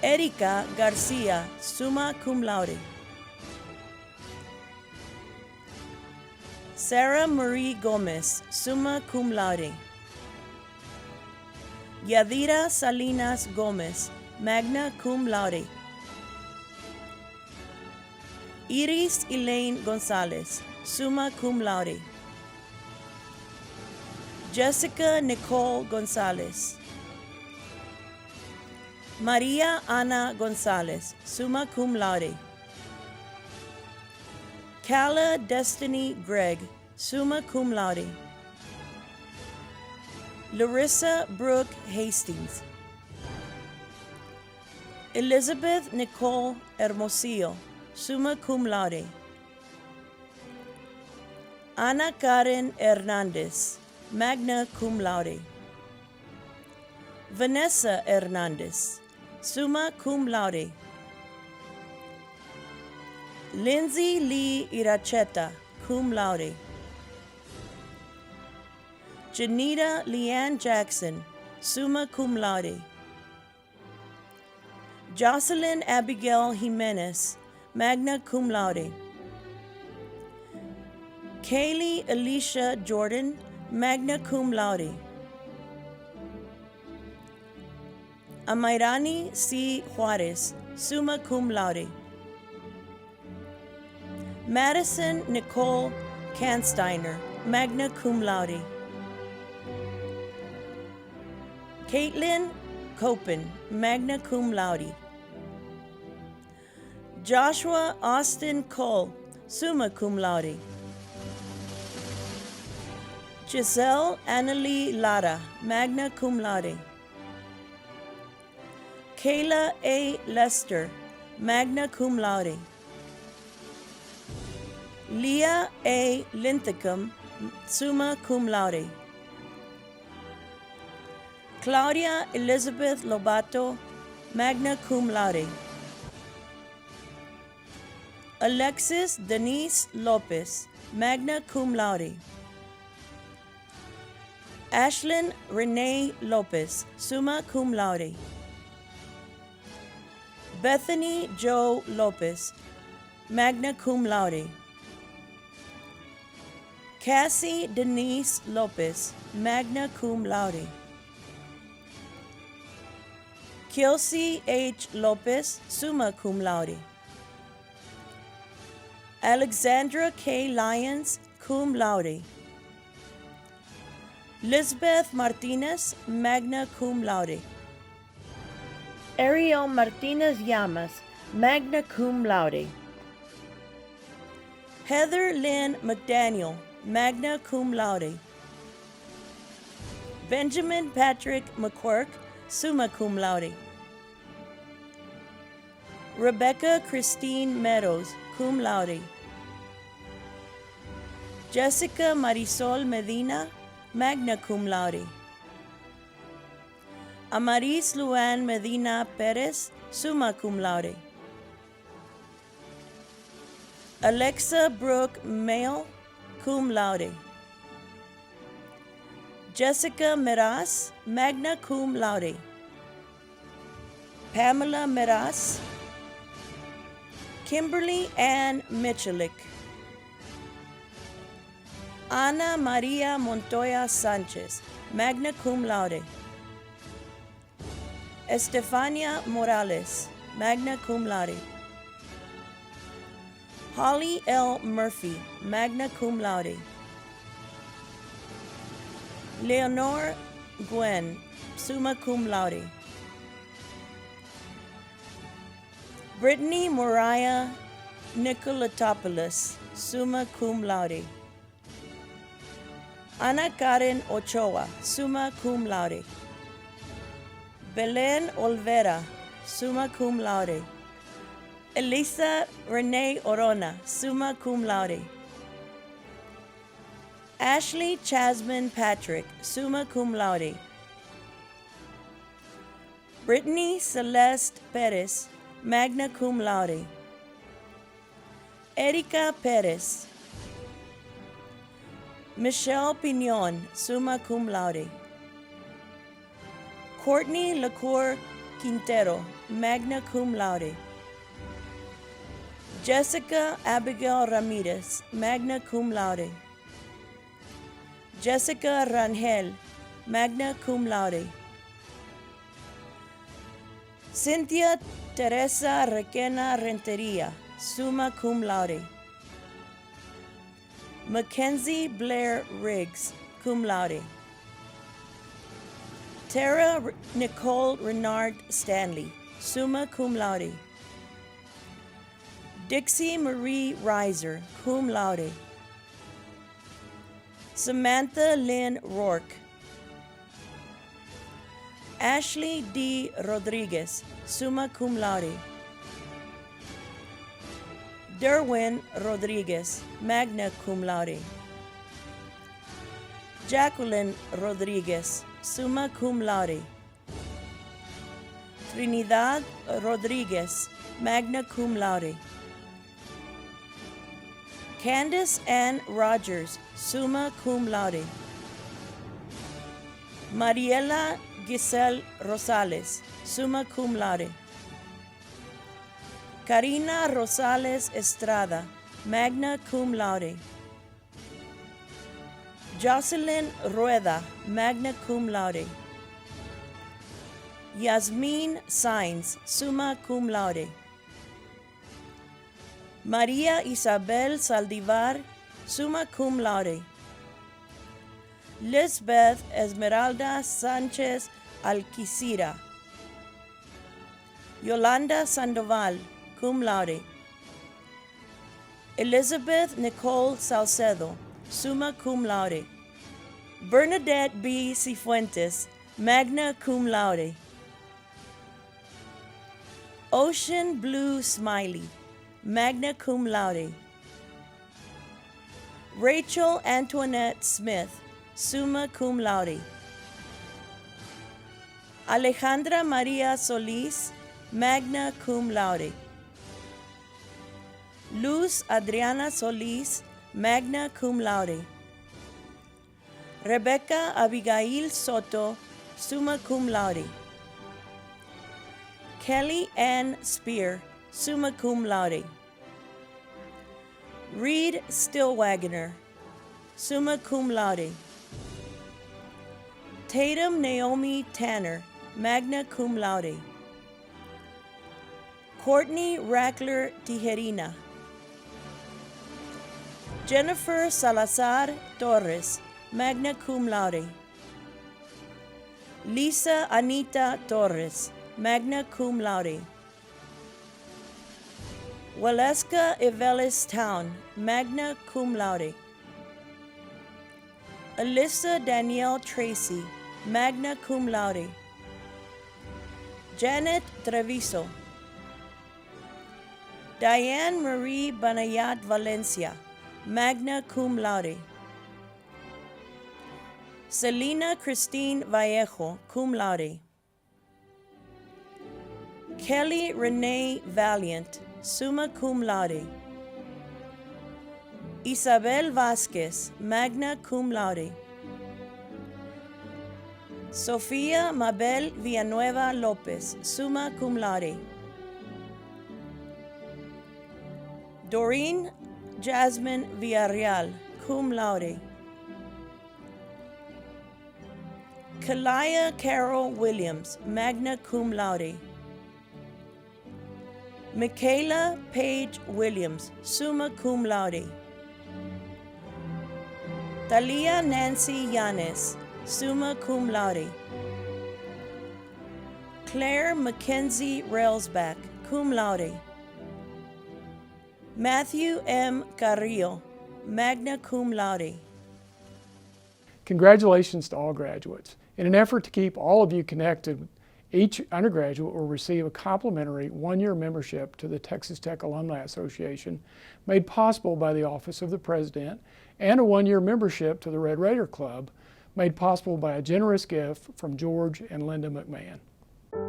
Erika Garcia, summa cum laude. Sarah Marie Gomez, summa cum laude. Yadira Salinas Gomez, magna cum laude. Iris Elaine Gonzalez, summa cum laude. Jessica Nicole Gonzalez. Maria Ana Gonzalez, summa cum laude. Calla Destiny Gregg, summa cum laude. Larissa Brooke Hastings. Elizabeth Nicole Hermosillo, summa cum laude. Ana Karen Hernandez, magna cum laude. Vanessa Hernandez, summa cum laude. Lindsay Lee Iracheta, cum laude. Janita Leanne Jackson, summa cum laude. Jocelyn Abigail Jimenez, magna cum laude. Kaylee Alicia Jordan, magna cum laude. Amairani C. Juarez, summa cum laude. Madison Nicole Kansteiner, magna cum laude. Caitlin Copen, magna cum laude. Joshua Austin Cole, summa cum laude. Giselle Annalie Lara, magna cum laude. Kayla A. Lester, magna cum laude. Leah A. Linthicum, summa cum laude. Claudia Elizabeth Lobato, magna cum laude. Alexis Denise Lopez, magna cum laude. Ashlyn Renee Lopez, summa cum laude. Bethany Joe Lopez, magna cum laude. Cassie Denise Lopez, magna cum laude. Kelsey H. Lopez, summa cum laude. Alexandra K. Lyons, cum laude. Lisbeth Martinez, magna cum laude. Ariel Martinez Llamas, magna cum laude. Heather Lynn McDaniel, magna cum laude. Benjamin Patrick McQuirk, summa cum laude. Rebecca Christine Meadows, cum laude. Jessica Marisol Medina, magna cum laude. Amaris Luan Medina Perez, summa cum laude. Alexa Brooke Mayo, cum laude. Jessica Meras, magna cum laude. Pamela Meras. Kimberly Ann Michelik. Ana Maria Montoya Sanchez, magna cum laude. Estefania Morales, magna cum laude. Holly L. Murphy, magna cum laude. Leonore Gwen, summa cum laude. Brittany Moriah Nicolatopoulos, summa cum laude. Ana Karen Ochoa, summa cum laude. Belen Olvera, summa cum laude. Elisa Renee Orona, summa cum laude. Ashley Chasman Patrick, summa cum laude. Brittany Celeste Perez, magna cum laude. Erika Perez. Michelle Pignon, summa cum laude. Courtney Lacour Quintero, magna cum laude. Jessica Abigail Ramirez, magna cum laude. Jessica Rangel, magna cum laude. Cynthia Teresa Requena Renteria, summa cum laude. Mackenzie Blair Riggs, cum laude. Tara Nicole Renard Stanley, summa cum laude. Dixie Marie Reiser, cum laude. Samantha Lynn Rourke. Ashley D. Rodriguez, summa cum laude. Derwin Rodriguez, magna cum laude. Jacqueline Rodriguez, summa cum laude. Trinidad Rodriguez, magna cum laude. Candace Ann Rogers, summa cum laude. Mariela Giselle Rosales, summa cum laude. Karina Rosales Estrada, magna cum laude. Jocelyn Rueda, magna cum laude. Yasmin Sainz, summa cum laude. Maria Isabel Saldivar, summa cum laude. Lisbeth Esmeralda Sanchez Alquicira. Yolanda Sandoval, cum laude. Elizabeth Nicole Salcedo, summa cum laude. Bernadette B. Cifuentes, magna cum laude. Ocean Blue Smiley, magna cum laude. Rachel Antoinette Smith, summa cum laude. Alejandra Maria Solis, magna cum laude. Luz Adriana Solis, magna cum laude. Rebecca Abigail Soto, summa cum laude. Kelly Ann Spear, summa cum laude. Reed Stillwagoner, summa cum laude. Tatum Naomi Tanner, magna cum laude. Courtney Rackler Tijerina. Jennifer Salazar Torres, magna cum laude. Lisa Anita Torres, magna cum laude. Waleska Evelis Town, magna cum laude. Alyssa Danielle Tracy, magna cum laude. Janet Treviso. Diane Marie Banayat Valencia, magna cum laude. Selena Christine Vallejo, cum laude. Kelly Renee Valiant, summa cum laude. Isabel Vasquez, magna cum laude. Sofía Mabel Villanueva Lopez, summa cum laude. Doreen Jasmine Villarreal, cum laude. Kalaya Carol Williams, magna cum laude. Michaela Page Williams, summa cum laude. Talia Nancy Yanes, summa cum laude. Claire Mackenzie Railsback, cum laude. Matthew M. Carrillo, magna cum laude. Congratulations to all graduates. In an effort to keep all of you connected, each undergraduate will receive a complimentary one-year membership to the Texas Tech Alumni Association, made possible by the Office of the President, and a one-year membership to the Red Raider Club, made possible by a generous gift from George and Linda McMahon.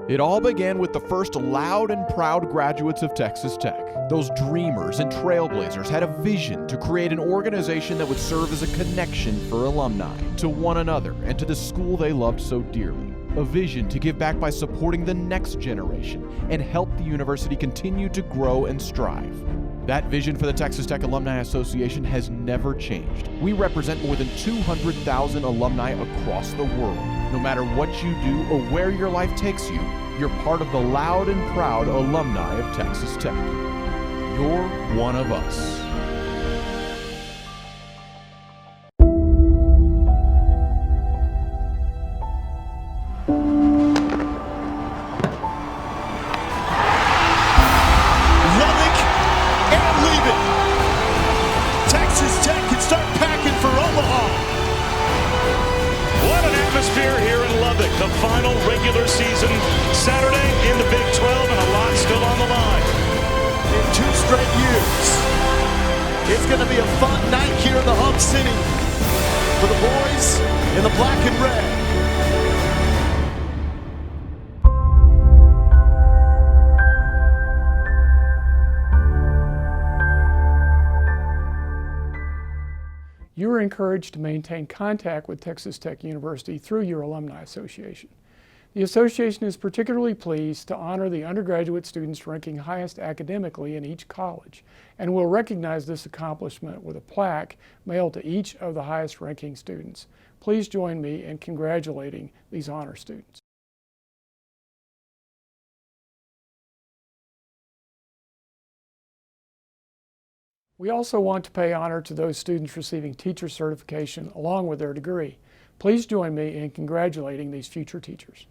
It all began with the first loud and proud graduates of Texas Tech. Those dreamers and trailblazers had a vision to create an organization that would serve as a connection for alumni to one another and to the school they loved so dearly. A vision to give back by supporting the next generation and help the university continue to grow and strive. That vision for the Texas Tech Alumni Association has never changed. We represent more than 200,000 alumni across the world. No matter what you do or where your life takes you, you're part of the loud and proud alumni of Texas Tech. You're one of us. The final regular season Saturday in the Big 12, and a lot still on the line. In 2 straight years, it's going to be a fun night here in the Hub City for the boys in the black and red. You are encouraged to maintain contact with Texas Tech University through your Alumni Association. The association is particularly pleased to honor the undergraduate students ranking highest academically in each college, and will recognize this accomplishment with a plaque mailed to each of the highest ranking students. Please join me in congratulating these honor students. We also want to pay honor to those students receiving teacher certification along with their degree. Please join me in congratulating these future teachers.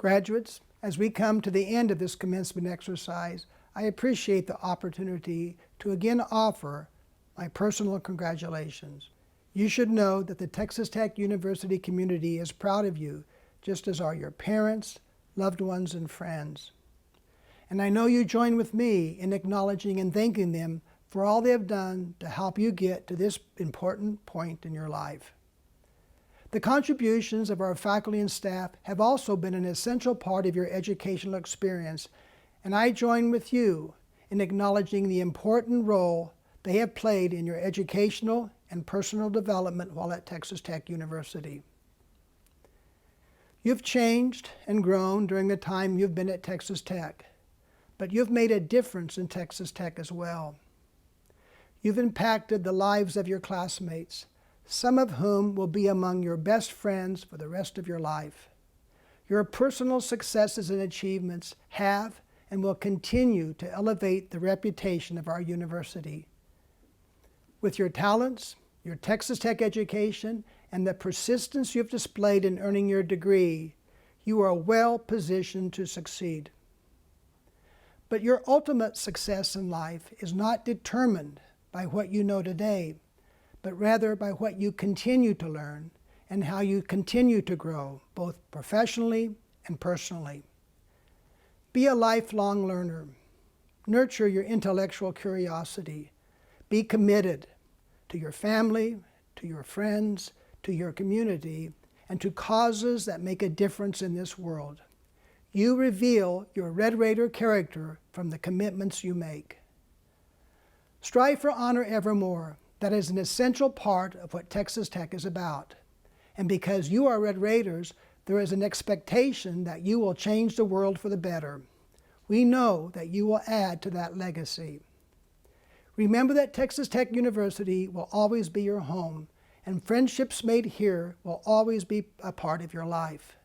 Graduates, as we come to the end of this commencement exercise, I appreciate the opportunity to again offer my personal congratulations. You should know that the Texas Tech University community is proud of you, just as are your parents, loved ones, and friends. And I know you join with me in acknowledging and thanking them for all they have done to help you get to this important point in your life. The contributions of our faculty and staff have also been an essential part of your educational experience, and I join with you in acknowledging the important role they have played in your educational and personal development while at Texas Tech University. You've changed and grown during the time you've been at Texas Tech, but you've made a difference in Texas Tech as well. You've impacted the lives of your classmates, some of whom will be among your best friends for the rest of your life. Your personal successes and achievements have and will continue to elevate the reputation of our university. With your talents, your Texas Tech education, and the persistence you've displayed in earning your degree, you are well positioned to succeed. But your ultimate success in life is not determined by what you know today, but rather by what you continue to learn and how you continue to grow, both professionally and personally. Be a lifelong learner. Nurture your intellectual curiosity. Be committed to your family, to your friends, to your community, and to causes that make a difference in this world. You reveal your Red Raider character from the commitments you make. Strive for honor evermore. That is an essential part of what Texas Tech is about. And because you are Red Raiders, there is an expectation that you will change the world for the better. We know that you will add to that legacy. Remember that Texas Tech University will always be your home, and friendships made here will always be a part of your life.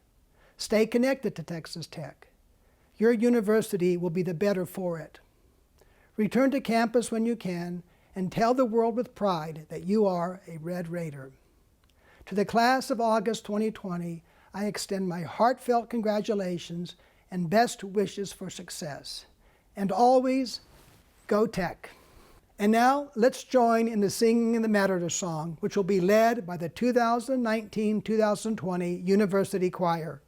Stay connected to Texas Tech. Your university will be the better for it. Return to campus when you can, and tell the world with pride that you are a Red Raider. To the class of August 2020, I extend my heartfelt congratulations and best wishes for success. And always, go Tech. And now, let's join in the Singing in the Matador song, which will be led by the 2019-2020 University Choir.